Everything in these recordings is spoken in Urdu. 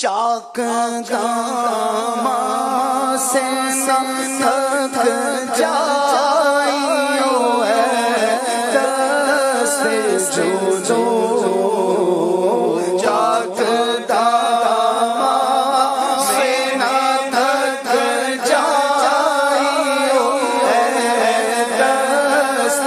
چاک داماں سے نہ تھک جائیو اے دست جودو چاک داماں سے نہ تھک جائیو اے دست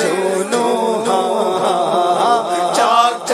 جودو چاک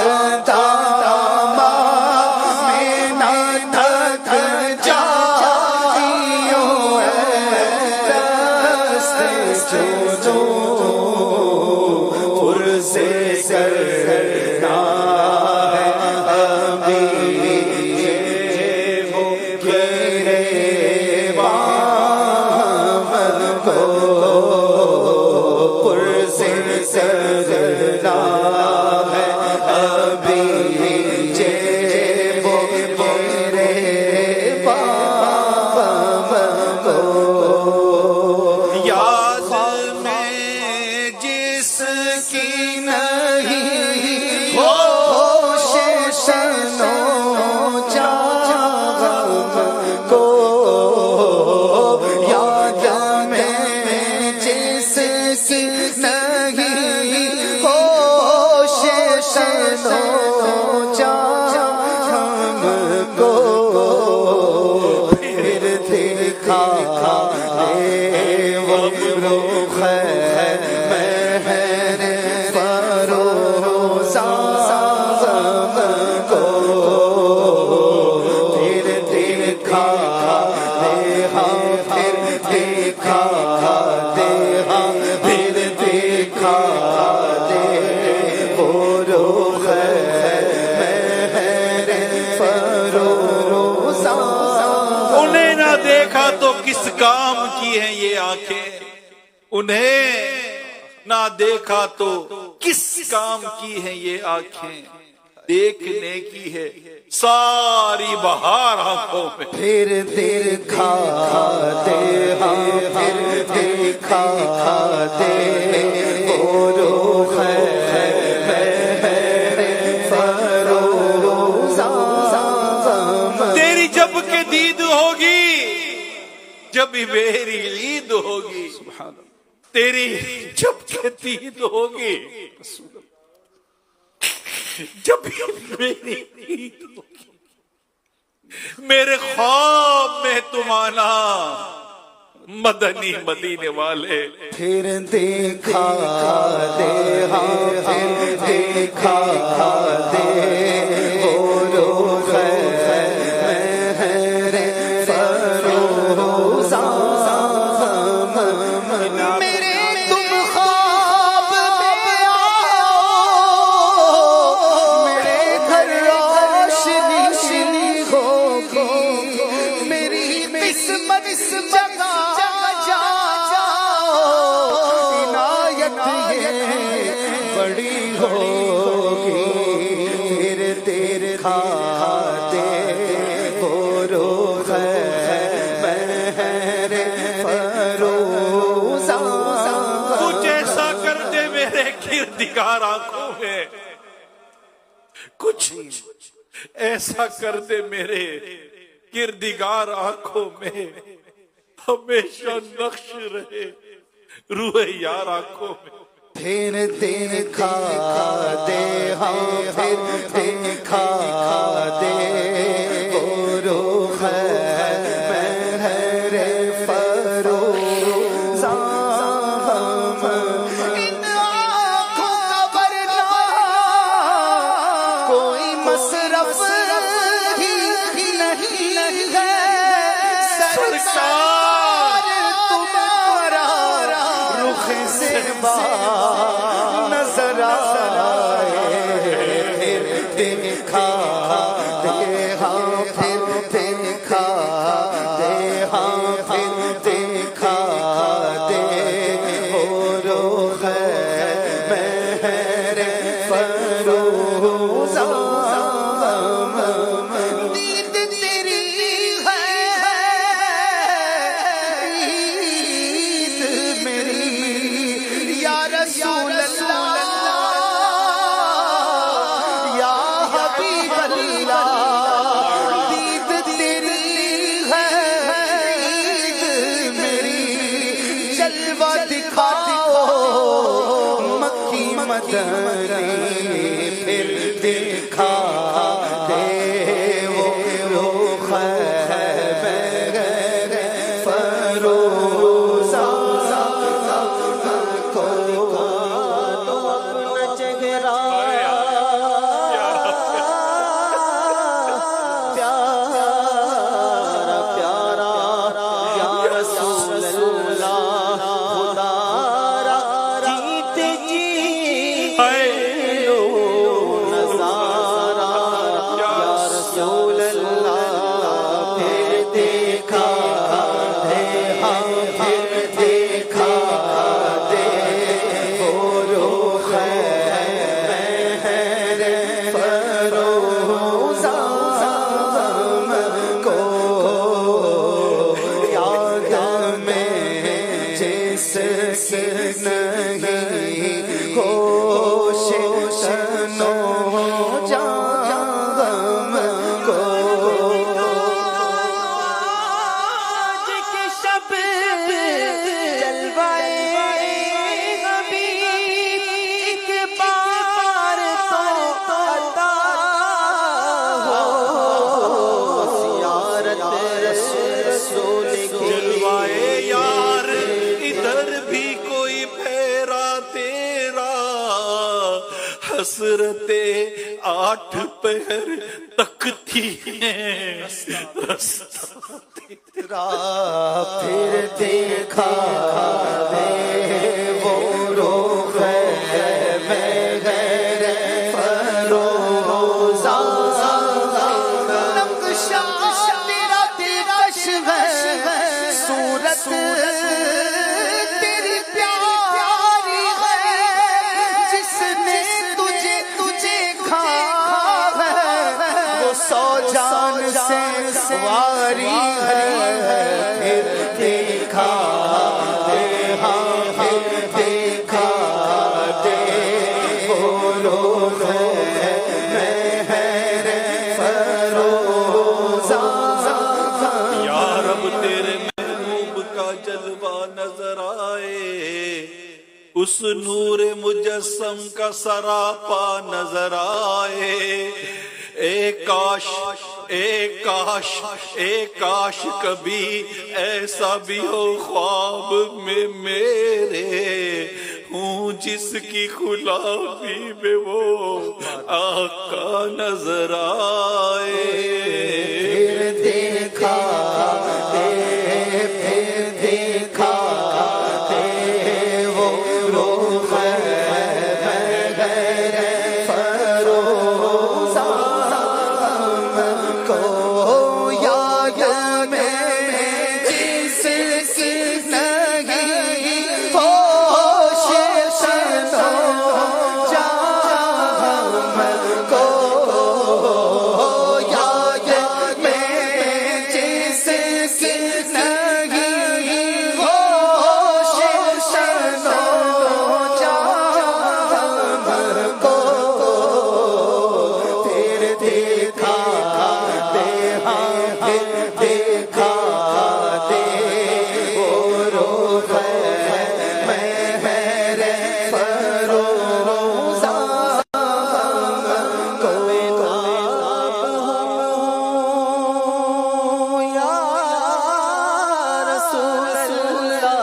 انہیں نہ دیکھا تو کس کام کی ہیں یہ آنکھیں، انہیں نہ دیکھا تو کس کام کی ہیں یہ آنکھیں، دیکھنے کی ہے ساری بہار آنکھوں میں، پھر دیکھا دے ہاں پھر دیکھا دے وہ روح ہے تیری جب کے دید ہوگی جب میری عید ہوگی، تیری جب کے دید ہوگی جب میری عید ہوگی، میرے خواب میں تم آنا مدنی مدینے والے، پھر دیکھا دے ہاں پھر دیکھا دے وہ روح ہے بڑی ہوگی، پھر دیکھا دے وہ روح ہے میرے فروزہ، کچھ ایسا کر دے میرے کردگار آنکھوں میں، کچھ ایسا کر دے میرے کردگار آنکھوں میں، ہمیشہ نقش رہے روح یار آنکھوں میں، پھر دیکھا دے ہاں پھر دیکھا دے وہ روح ہے میرے فروزہ، ان آنکھوں کا ورنہ کوئی مصرف ہی نہیں ہے، سرکار تمہارا رخ زیبا نظر آئے، پھر دیکھا دے ہاں پھر دیکھا دے ہاں پھر دیکھا دے وہ روح ہے میرے فروزہ، دید تیری ہے عید میری یا رسول اللہ یا حبیب اللہ، مدنی پھر دکھا دے وہ روخ خیبر فروزہ کو تو اپنا چہرہ نہیں ہوش شنو جام کو آج کی شب جلوائے حبیب ایک بار تو عطا ہو زیارت رسول کی جلوائے یار ادھر بھی کوئی پھیرا تیرا حسرت 8 پہر تکتی ہیں رستہ تیرا پھر دیکھا دے وہ روخ خیبر فروزہ نقشہ تیرا دلکش ہے صورت تیری پیاری ہے جس نے تجھے کھا ہے وہ 100 جان سے واری ہے پھر دیکھا دے ہاں پھر دیکھا دے وہ روخ مہر فروزہ یا رب تیرے محبوب کا جلوہ نظر آئے اس نور مجسم کا سراپا نظر آئے اے کاش کبھی ایسا بھی ہو خواب میں میرے ہوں جس کی غلامی میں وہ آقا نظر آئے پھر دیکھا دے پھر دیکھا دے وہ روخ مہر فروزہ کو یاد میں جس کی نہیں ہوش شنو جام کو یاد میں جس کی نہیں ہوش شنو جام کو پھر دیکھا دے ہاں پھر دیکھا دے وہ روخ مہر فروزہ کو یا رسول اللہ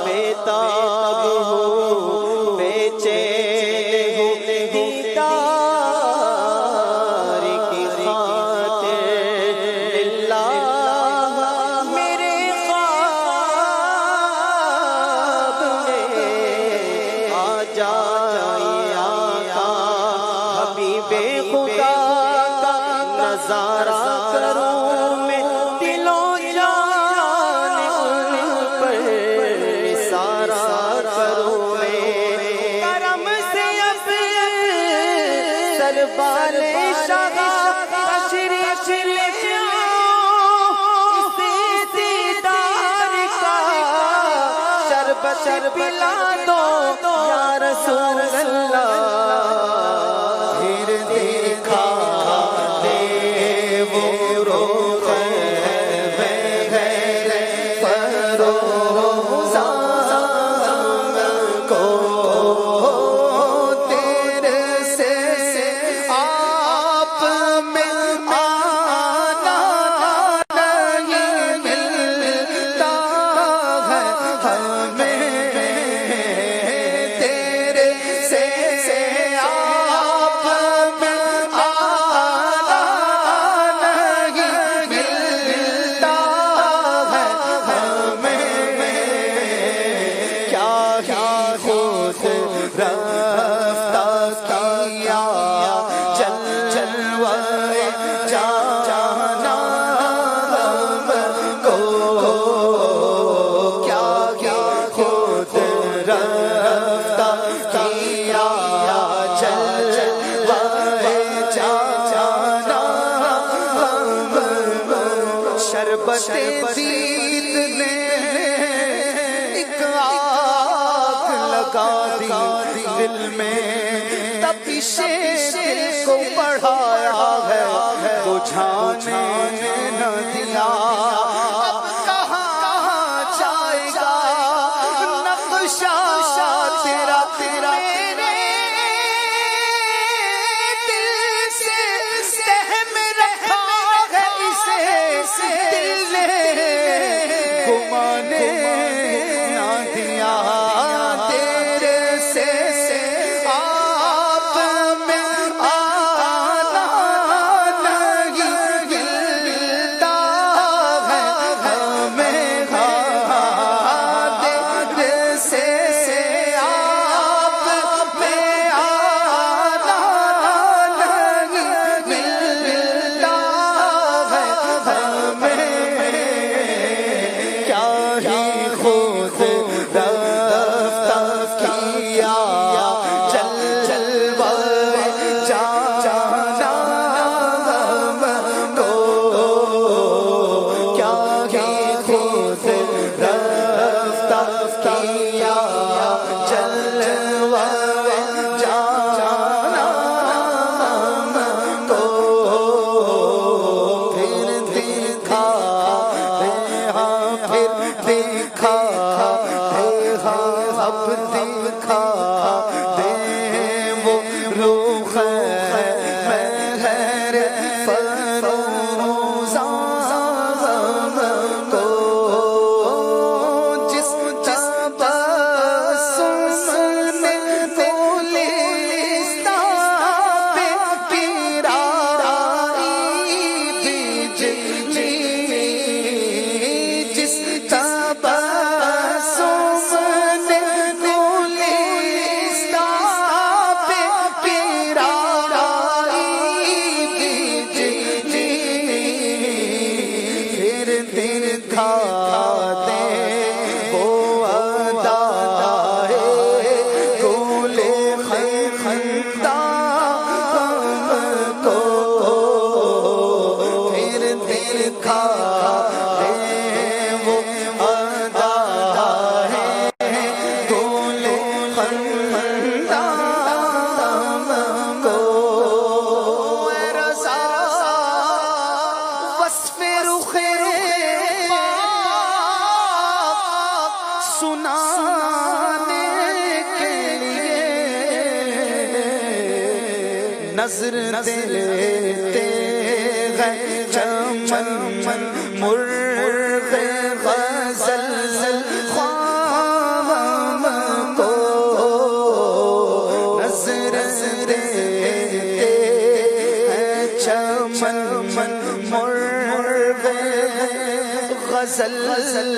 بیتاب ہو بے چین ہو دیدار کی خاطر اللہ میرے خواب میں آ جائے آقا حبیب خدا کا نظارہ کروں میں دل و جان ان پر نثارہ کروں میں کرم سے اب سربال شاہ تشریف لے آؤ اسی دیدار کا شربت پلا دو یا رسول اللہ پھر دیکھا دے وہ روخ مہر فروزہ کو شربت دید نے ایک آگ لگا دی دل میں، تپش دل کو بڑھایا ہے بجھانے نہ دیا۔ اب کہاں جائے گا نقشہ تیرا تیرا میرے دل سے سہم رکھا ہے اسے دل نے گمانے نہ دیا۔ تیرے سے آپ میں آنا نہیں ملتا ہے ہمیں، تیرے سے آپ میں آنا نہیں ملتا ہے ہمیں۔ کیا ہی خود رفتہ کیا جلوہ جانا ہم کو، کیا ہی خود رفتہ کیا جلوہ جانا ہم کو۔ پھر دکھا ہاں پھر دکھا اب دکھا دے وہ روح مہر فروزاں کو، جس تبسم نے گلستاں پہ پیرائی بجلی، جس تبسم نے گلستاں پہ پیرائی بجلی، پھر دکھا دے وہ ادائے گل خندہ ہم کو، پھر دکھا دے وہ ادائے گل خندہ ہم کو۔ اے رضا وصف رخ سنانے کے لیے نظر دیتے ہیں چمن مرغ غزل خواہ ہم کو، نظر دیتے ہیں چمن مرغ غزل